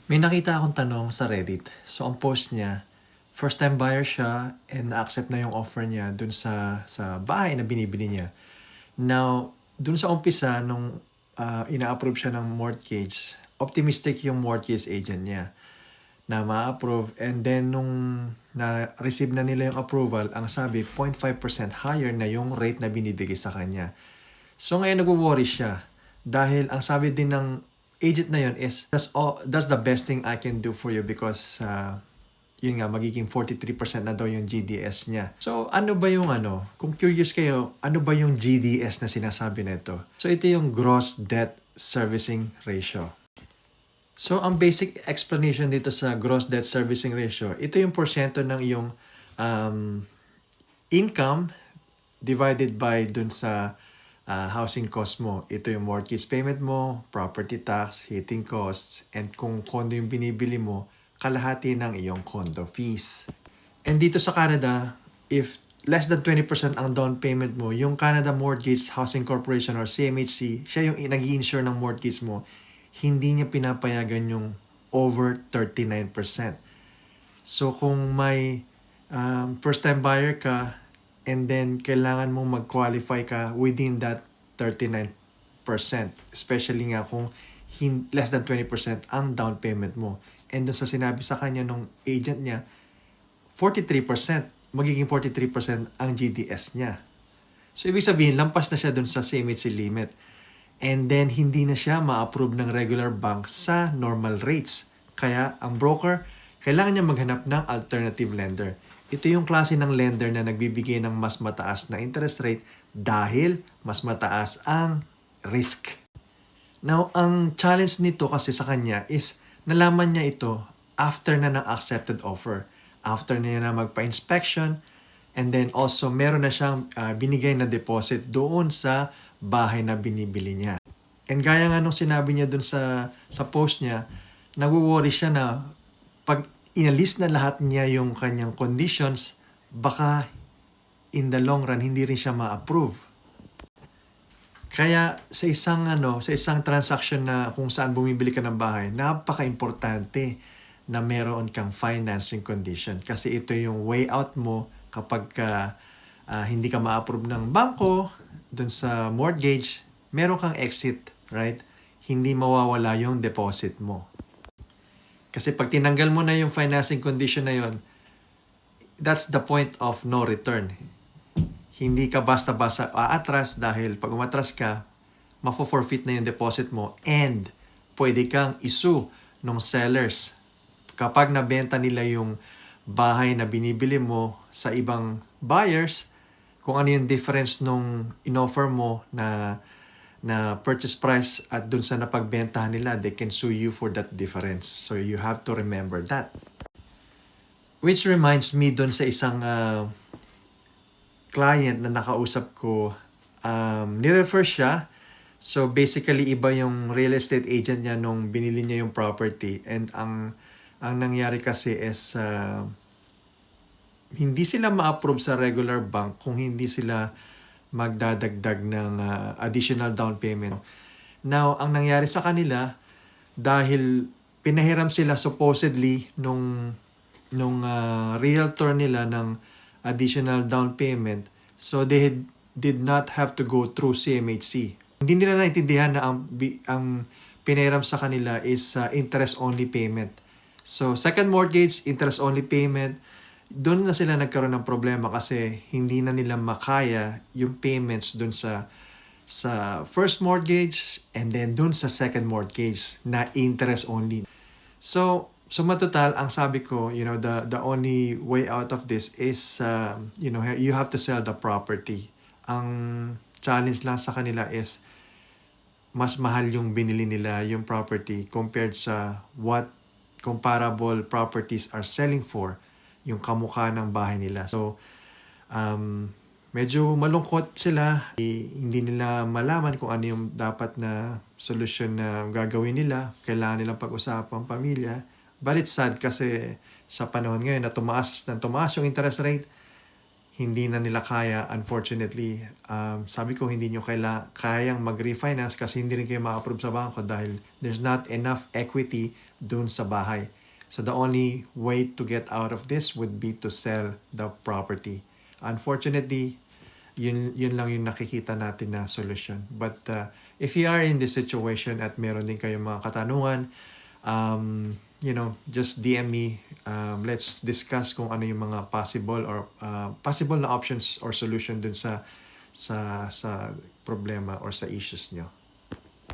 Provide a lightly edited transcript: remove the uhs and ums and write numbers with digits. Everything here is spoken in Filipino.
May nakita akong tanong sa Reddit. So, ang post niya, first time buyer siya and na-accept na yung offer niya dun sa bahay na binibili niya. Now, dun sa umpisa, nung ina-approve siya ng mortgage, optimistic yung mortgage agent niya na ma-approve. And then, nung na-receive na nila yung approval, ang sabi, 0.5% higher na yung rate na binibigay sa kanya. So, ngayon nagwo-worry siya. Dahil ang sabi din ng agent na yun is, that's the best thing I can do for you because yun nga, magiging 43% na daw yung GDS niya. So, ano ba yung kung curious kayo, ano ba yung GDS na sinasabi nito? So, ito yung Gross Debt Servicing Ratio. So, ang basic explanation dito sa Gross Debt Servicing Ratio, ito yung porsyento ng iyong income divided by dun sa housing cost mo. Ito yung mortgage payment mo, property tax, heating costs, and kung condo yung binibili mo, kalahati ng iyong condo fees. And dito sa Canada, if less than 20% ang down payment mo, yung Canada Mortgage Housing Corporation or CMHC, siya yung nag-i-insure ng mortgage mo, hindi niya pinapayagan yung over 39%. So kung may first time buyer ka, and then kailangan mong mag-qualify ka within that 39%. Especially nga kung less than 20% ang down payment mo. And doon sa sinabi sa kanya nung agent niya, 43%, magiging 43% ang GDS niya. So ibig sabihin, lampas na siya doon sa CMHC limit. And then hindi na siya ma-approve ng regular bank sa normal rates. Kaya ang broker, kailangan niya maghanap ng alternative lender. Ito yung klase ng lender na nagbibigay ng mas mataas na interest rate dahil mas mataas ang risk. Now, ang challenge nito kasi sa kanya is nalaman niya ito after na ng accepted offer. After niya na magpa-inspection, and then also meron na siyang binigay na deposit doon sa bahay na binibili niya. And gaya nga nung sinabi niya doon sa post niya, nagwo-worry siya na pag inalis na lahat niya yung kanyang conditions, baka in the long run hindi rin siya ma-approve. Kaya sa isang transaction na kung saan bumibili ka ng bahay, napaka-importante na meron kang financing condition kasi ito yung way out mo kapag hindi ka ma-approve ng bangko dun sa mortgage, meron kang exit, right? Hindi mawawala yung deposit mo. Kasi pag tinanggal mo na yung financing condition na yun, that's the point of no return. Hindi ka basta-basta aatras dahil pag umatras ka, mafo-forfeit na yung deposit mo and pwede kang isu ng sellers. Kapag nabenta nila yung bahay na binibili mo sa ibang buyers, kung ano yung difference nung inoffer mo na purchase price at dun sa napagbentahan nila, they can sue you for that difference. So you have to remember that. Which reminds me dun sa isang client na nakausap ko, nirefer siya. So basically, iba yung real estate agent niya nung binili niya yung property. And ang nangyari kasi is hindi sila ma-approve sa regular bank kung hindi sila magdadagdag ng additional down payment. Now, ang nangyari sa kanila, dahil pinahiram sila supposedly nung realtor nila ng additional down payment, so they did not have to go through CMHC. Hindi nila naintindihan na ang pinahiram sa kanila is interest-only payment. So, second mortgage, interest-only payment, doon na sila nagkaroon ng problema kasi hindi na nila makaya yung payments doon sa first mortgage and then doon sa second mortgage na interest only. So matotal, ang sabi ko, the only way out of this is you have to sell the property. Ang challenge lang sa kanila is mas mahal yung binili nila yung property compared sa what comparable properties are selling for, yung kamukha ng bahay nila. So, medyo malungkot sila. Hindi nila malaman kung ano yung dapat na solusyon na gagawin nila. Kailangan nilang pag-usapan pamilya. But it's sad kasi sa panahon ngayon na tumaas yung interest rate, hindi na nila kaya, unfortunately. Sabi ko, hindi nyo kayang mag-refinance kasi hindi rin kayo ma-approve sa bangko dahil there's not enough equity dun sa bahay. So the only way to get out of this would be to sell the property. Unfortunately, yun lang yung nakikita natin na solution. But if you are in this situation at meron din kayong mga katanungan, just DM me. Let's discuss kung ano yung mga possible na options or solution dun sa problema or sa issues nyo.